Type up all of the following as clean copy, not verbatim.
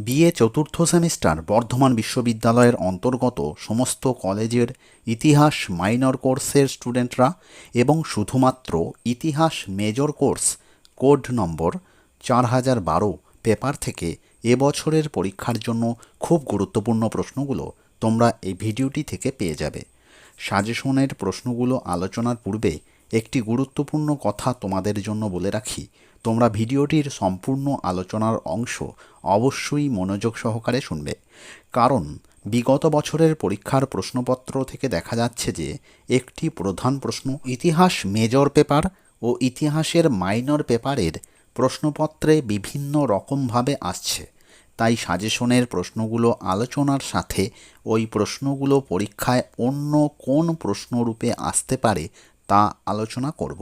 BA চতুর্থ semester Bardhaman বিশ্ববিদ্যালয়ের অন্তর্গত সমস্ত কলেজের ইতিহাস মাইনর কোর্সের স্টুডেন্টরা এবং শুধুমাত্র ইতিহাস major course code number 4012 paper থেকে এবছরের পরীক্ষার জন্য খুব গুরুত্বপূর্ণ প্রশ্নগুলো তোমরা এই ভিডিওটি থেকে পেয়ে যাবে। সাজেশনের প্রশ্নগুলো আলোচনার পূর্বে একটি গুরুত্বপূর্ণ কথা তোমাদের জন্য বলে রাখি। তোমরা ভিডিওটির সম্পূর্ণ আলোচনার অংশ অবশ্যই মনোযোগ সহকারে শুনবে, কারণ বিগত বছরের পরীক্ষার প্রশ্নপত্র থেকে দেখা যাচ্ছে যে একটি প্রধান প্রশ্ন ইতিহাস মেজর পেপার ও ইতিহাসের মাইনর পেপারের প্রশ্নপত্রে বিভিন্ন রকমভাবে আসছে। তাই সাজেশনের প্রশ্নগুলো আলোচনার সাথে ওই প্রশ্নগুলো পরীক্ষায় অন্য কোন প্রশ্নরূপে আসতে পারে তা আলোচনা করব।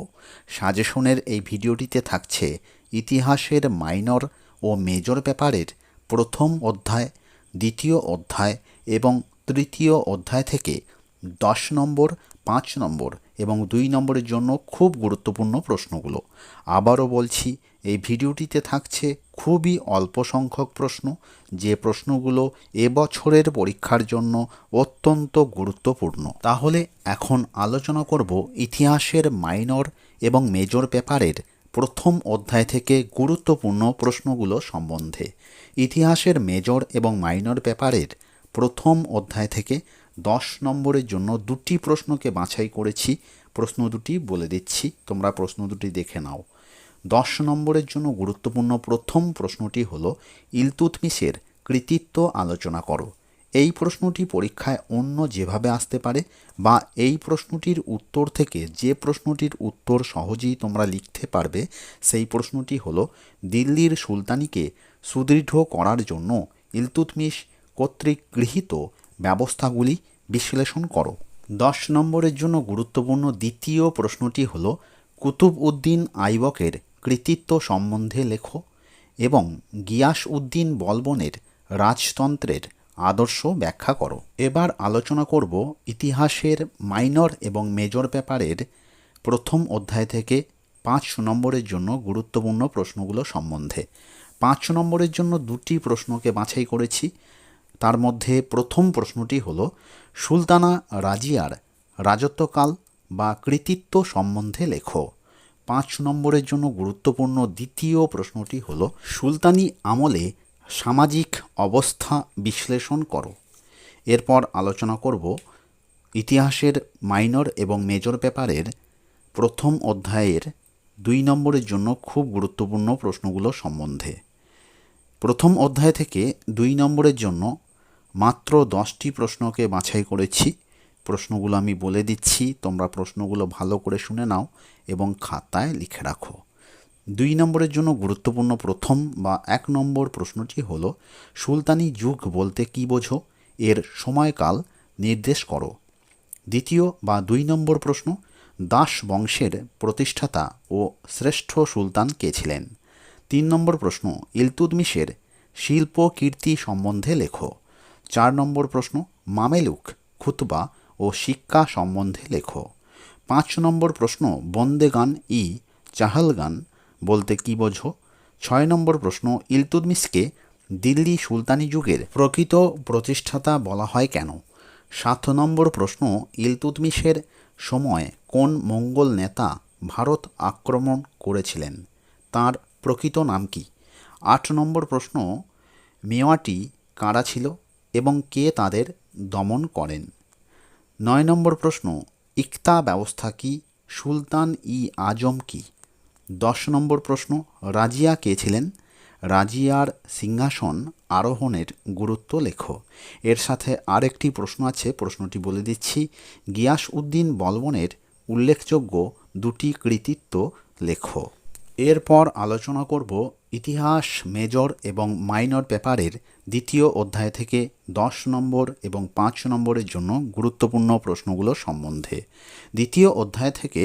সাজেশনের এই ভিডিওটিতে থাকছে ইতিহাসের মাইনর ও মেজর পেপারের প্রথম অধ্যায়, দ্বিতীয় অধ্যায় এবং তৃতীয় অধ্যায় থেকে 10 নম্বর, 5 নম্বর এবং 2 নম্বরের জন্য খুব গুরুত্বপূর্ণ প্রশ্নগুলো। আবারও বলছি, এই ভিডিওটিতে থাকছে খুবই অল্প সংখ্যক প্রশ্ন, যে প্রশ্নগুলো এবছরের পরীক্ষার জন্য অত্যন্ত গুরুত্বপূর্ণ। তাহলে এখন আলোচনা করব ইতিহাসের মাইনর এবং মেজর পেপারের প্রথম অধ্যায় থেকে গুরুত্বপূর্ণ প্রশ্নগুলো সম্বন্ধে। ইতিহাসের মেজর এবং মাইনর পেপারের প্রথম অধ্যায় থেকে 10 নম্বরের জন্য দুটি প্রশ্নকে বাছাই করেছি। প্রশ্ন দুটি বলে দিচ্ছি, তোমরা প্রশ্ন দুটি দেখে নাও। 10 নম্বরের জন্য গুরুত্বপূর্ণ প্রথম প্রশ্নটি হলো ইলতুৎমিশের কৃতিত্ব আলোচনা করো। এই প্রশ্নটি পরীক্ষায় অন্য যেভাবে আসতে পারে বা এই প্রশ্নটির উত্তর থেকে যে প্রশ্নটির উত্তর সহজেই তোমরা লিখতে পারবে, সেই প্রশ্নটি হলো দিল্লির সুলতানিকে সুদৃঢ় করার জন্য ইলতুৎমিশ কর্তৃক গৃহীত ব্যবস্থাগুলি বিশ্লেষণ করো। 10 নম্বরের জন্য গুরুত্বপূর্ণ দ্বিতীয় প্রশ্নটি হল কুতুব উদ্দিন আইবকের কৃতিত্ব সম্বন্ধে লেখো এবং গিয়াস উদ্দিন বলবনের রাজতন্ত্রের আদর্শ ব্যাখ্যা করো। এবার আলোচনা করব ইতিহাসের মাইনর এবং মেজর পেপারের প্রথম অধ্যায় থেকে 5 নম্বরের জন্য গুরুত্বপূর্ণ প্রশ্নগুলো সম্বন্ধে। 5 নম্বরের জন্য দুটি প্রশ্নকে বাছাই করেছি। তার মধ্যে প্রথম প্রশ্নটি হলো সুলতানা রাজিয়ার রাজত্বকাল বা কৃতিত্ব সম্বন্ধে লেখো। 5 নম্বরের জন্য গুরুত্বপূর্ণ দ্বিতীয় প্রশ্নটি হলো সুলতানি আমলে সামাজিক অবস্থা বিশ্লেষণ করো। এরপর আলোচনা করব ইতিহাসের মাইনর এবং মেজর পেপারের প্রথম অধ্যায়ের 2 নম্বরের জন্য খুব গুরুত্বপূর্ণ প্রশ্নগুলো সম্বন্ধে। প্রথম অধ্যায় থেকে 2 নম্বরের জন্য মাত্র 10টি প্রশ্নকে বাছাই করেছি। প্রশ্নগুলো আমি বলে দিচ্ছি, তোমরা প্রশ্নগুলো ভালো করে শুনে নাও এবং খাতায় লিখে রাখো। 2 নম্বরের জন্য গুরুত্বপূর্ণ প্রথম বা 1 নম্বর প্রশ্নটি হলো সুলতানি যুগ বলতে কী বোঝো, এর সময়কাল নির্দেশ করো। দ্বিতীয় বা 2 নম্বর প্রশ্ন দাস বংশের প্রতিষ্ঠাতা ও শ্রেষ্ঠ সুলতান কে ছিলেন। 3 নম্বর প্রশ্ন ইলতুৎমিশের শিল্প কীর্তি সম্বন্ধে লেখো। 4 নম্বর প্রশ্ন মামেলুক খুতবা ও শিক্ষা সম্বন্ধে লেখো। 5 নম্বর প্রশ্ন বন্দে গান ই চাহলগান বলতে কী বোঝো। 6 নম্বর প্রশ্ন ইলতুৎমিশকে দিল্লি সুলতানি যুগের প্রকৃত প্রতিষ্ঠাতা বলা হয় কেন। 7 নম্বর প্রশ্ন ইলতুৎমিশের সময় কোন মঙ্গল নেতা ভারত আক্রমণ করেছিলেন, তার প্রকৃত নাম কি। 8 নম্বর প্রশ্ন মেওয়াটি কারা ছিল এবং কে তাদের দমন করেন। 9 নম্বর প্রশ্ন ইকতা ব্যবস্থা কি, সুলতান ই আজম কি। 10 নম্বর প্রশ্ন রাজিয়া কে ছিলেন, রাজিয়ার সিংহাসন আরোহণের গুরুত্ব লেখো। এর সাথে আরেকটি প্রশ্ন আছে, প্রশ্নটি বলে দিচ্ছি গিয়াস উদ্দিন বলবনের উল্লেখযোগ্য দুটি কৃতিত্ব লেখো। এরপর আলোচনা করব ইতিহাস মেজর এবং মাইনর পেপারের দ্বিতীয় অধ্যায় থেকে 10 নম্বর এবং 5 নম্বরের জন্য গুরুত্বপূর্ণ প্রশ্নগুলো সম্বন্ধে। দ্বিতীয় অধ্যায় থেকে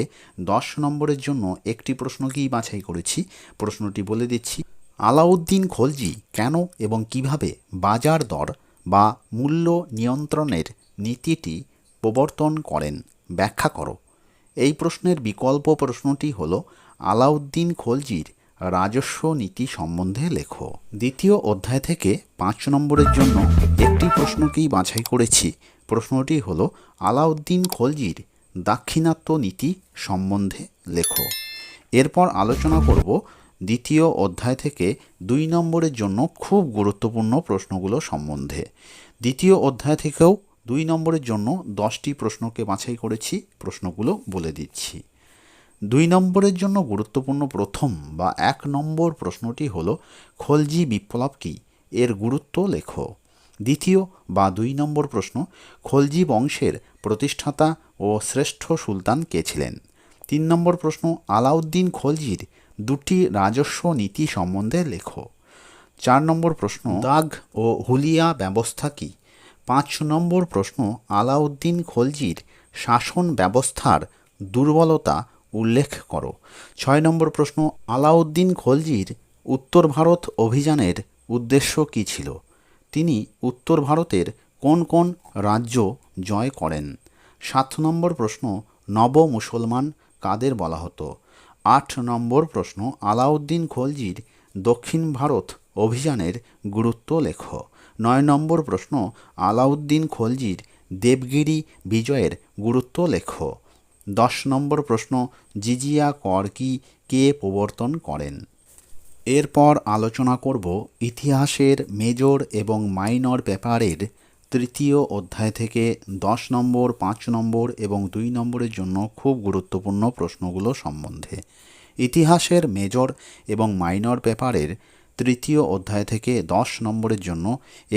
10 নম্বরের জন্য একটি প্রশ্নকেই বাছাই করেছি। প্রশ্নটি বলে দিচ্ছি আলাউদ্দিন খলজি কেন এবং কিভাবে বাজার দর বা মূল্য নিয়ন্ত্রণের নীতিটি প্রবর্তন করেন, ব্যাখ্যা করো। এই প্রশ্নের বিকল্প প্রশ্নটি হলো আলাউদ্দিন খলজির রাজস্ব নীতি সম্বন্ধে লেখো। দ্বিতীয় অধ্যায় থেকে 5 নম্বরের জন্য একটি প্রশ্নকেই বাছাই করেছি। প্রশ্নটি হলো আলাউদ্দিন খলজির দাক্ষিণাত্য নীতি সম্বন্ধে লেখো। এরপর আলোচনা করব দ্বিতীয় অধ্যায় থেকে 2 নম্বরের জন্য খুব গুরুত্বপূর্ণ প্রশ্নগুলো সম্বন্ধে। দ্বিতীয় অধ্যায় থেকেও 2 নম্বরের জন্য 10টি প্রশ্নকে বাছাই করেছি। প্রশ্নগুলো বলে দিচ্ছি। 2 নম্বরের জন্য গুরুত্বপূর্ণ প্রথম বা 1 নম্বর প্রশ্নটি হলো খলজি বিপ্লব কী, এর গুরুত্ব লেখো। দ্বিতীয় বা 2 নম্বর প্রশ্ন, খলজি বংশের প্রতিষ্ঠাতা ও শ্রেষ্ঠ সুলতান কে ছিলেন। 3 নম্বর প্রশ্ন, আলাউদ্দিন খলজির 2টি রাজস্ব নীতি সম্বন্ধে লেখো। 4 নম্বর প্রশ্ন, দাগ ও হুলিয়া ব্যবস্থা কী। 5 নম্বর প্রশ্ন, আলাউদ্দিন খলজির শাসন ব্যবস্থার দুর্বলতা উল্লেখ করো। 6 নম্বর প্রশ্ন, আলাউদ্দিন খলজির উত্তর ভারত অভিযানের উদ্দেশ্য কী ছিল। তিনি উত্তর ভারতের কোন কোন রাজ্য জয় করেন। 7 নম্বর প্রশ্ন, নব মুসলমান কাদের বলা হতো। 8 নম্বর প্রশ্ন, আলাউদ্দিন খলজির দক্ষিণ ভারত অভিযানের গুরুত্ব লেখো। 9 নম্বর প্রশ্ন, আলাউদ্দিন খলজির দেবগিরি বিজয়ের গুরুত্ব লেখো। 10 নম্বর প্রশ্ন, জিজিয়া কর কি কে প্রবর্তন করেন। এরপর আলোচনা করব ইতিহাসের মেজর এবং মাইনর পেপারের তৃতীয় অধ্যায় থেকে 10 নম্বর, 5 নম্বর এবং 2 নম্বরের জন্য খুব গুরুত্বপূর্ণ প্রশ্নগুলো সম্বন্ধে। ইতিহাসের মেজর এবং মাইনর পেপারের তৃতীয় অধ্যায় থেকে 10 নম্বরের জন্য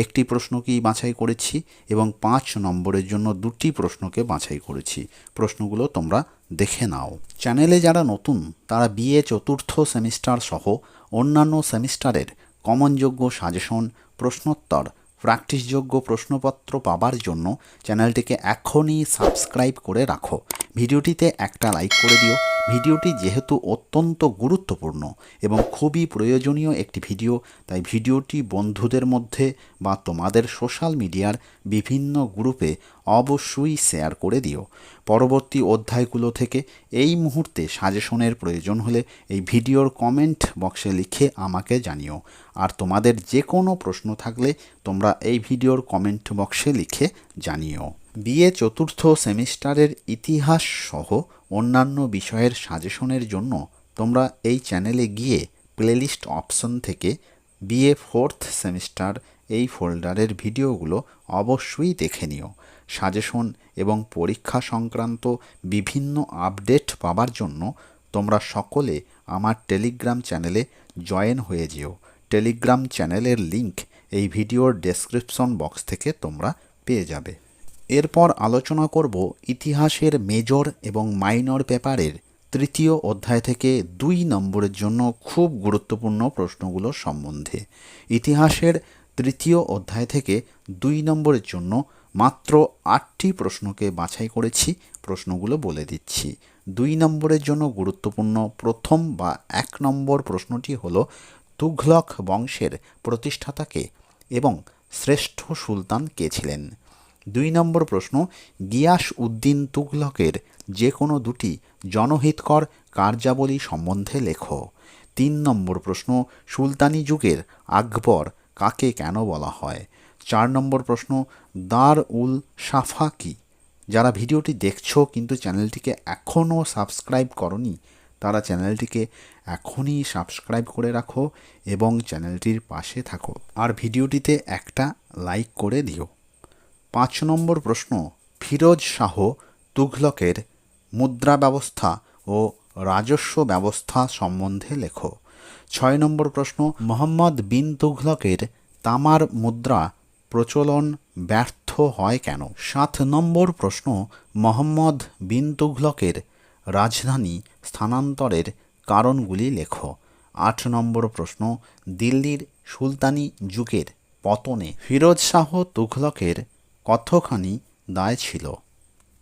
একটি প্রশ্নকেই বাছাই করেছি এবং 5 নম্বরের জন্য 2টি প্রশ্নকে বাছাই করেছি। প্রশ্নগুলো তোমরা দেখে নাও। চ্যানেলে যারা নতুন তারা বিএ চতুর্থ সেমিস্টার সহ অন্যান্য সেমিস্টারের কমনযোগ্য সাজেশন, প্রশ্নোত্তর, প্র্যাকটিসযোগ্য প্রশ্নপত্র পাবার জন্য চ্যানেলটিকে এখনই সাবস্ক্রাইব করে রাখো। ভিডিওটিতে একটা লাইক করে দিও। ভিডিওটি যেহেতু অত্যন্ত গুরুত্বপূর্ণ এবং খুবই প্রয়োজনীয় একটি ভিডিও, তাই ভিডিওটি বন্ধুদের মধ্যে বা তোমাদের সোশ্যাল মিডিয়ার বিভিন্ন গ্রুপে অবশ্যই শেয়ার করে দিও। পরবর্তী অধ্যায়গুলো থেকে এই মুহূর্তে সাজেশনের প্রয়োজন হলে এই ভিডিওর কমেন্ট বক্সে লিখে আমাকে জানিও। আর তোমাদের যে কোনো প্রশ্ন থাকলে তোমরা এই ভিডিওর কমেন্ট বক্সে লিখে জানিও। বিএ চতুর্থ সেমিস্টারের ইতিহাস সহ অন্যান্য বিষয়ের সাজেশনের জন্য তোমরা এই চ্যানেলে গিয়ে প্লেলিস্ট অপশন থেকে বিএ ফোর্থ সেমিস্টার এই ফোল্ডারের ভিডিওগুলো অবশ্যই দেখে নিও। সাজেশন এবং পরীক্ষা সংক্রান্ত বিভিন্ন আপডেট পাবার জন্য তোমরা সকলে আমার টেলিগ্রাম চ্যানেলে জয়েন হয়ে যেও। টেলিগ্রাম চ্যানেলের লিংক এই ভিডিওর ডেসক্রিপশন বক্স থেকে তোমরা পেয়ে যাবে। এরপর আলোচনা করব ইতিহাসের মেজর এবং মাইনর পেপারের তৃতীয় অধ্যায় থেকে 2 নম্বরের জন্য খুব গুরুত্বপূর্ণ প্রশ্নগুলো সম্বন্ধে। ইতিহাসের তৃতীয় অধ্যায় থেকে 2 নম্বরের জন্য মাত্র 8টি প্রশ্নকে বাছাই করেছি। প্রশ্নগুলো বলে দিচ্ছি। 2 নম্বরের জন্য গুরুত্বপূর্ণ প্রথম বা 1 নম্বর প্রশ্নটি হলো তুঘলক বংশের প্রতিষ্ঠাতাকে এবং শ্রেষ্ঠ সুলতান কে ছিলেন। 2 নম্বর প্রশ্ন, গিয়াস উদ্দিন তুঘলকের যে কোনো 2টি জনহিতকর কার্যাবলী সম্বন্ধে লেখো। 3 নম্বর প্রশ্ন, সুলতানি যুগের আকবর কাকে কেন বলা হয়। 4 নম্বর প্রশ্ন, দার উল সাফা কি। যারা ভিডিওটি দেখছো কিন্তু চ্যানেলটিকে এখনও সাবস্ক্রাইব করনি, তারা চ্যানেলটিকে এখনই সাবস্ক্রাইব করে রাখো এবং চ্যানেলটির পাশে থাকো। আর ভিডিওটিতে একটা লাইক করে দিও। 5 নম্বর প্রশ্ন, ফিরোজ শাহ তুঘলকের মুদ্রা ব্যবস্থা ও রাজস্ব ব্যবস্থা সম্বন্ধে লেখো। 6 নম্বর প্রশ্ন, মোহাম্মদ বিন তুঘলকের তামার মুদ্রা প্রচলন ব্যর্থ হয় কেন। 7 নম্বর প্রশ্ন, মোহাম্মদ বিন তুঘলকের রাজধানী স্থানান্তরের কারণগুলি লেখো। 8 নম্বর প্রশ্ন, দিল্লির সুলতানি যুগের পতনে ফিরোজ শাহ তুঘলকের কতখানি দায় ছিল।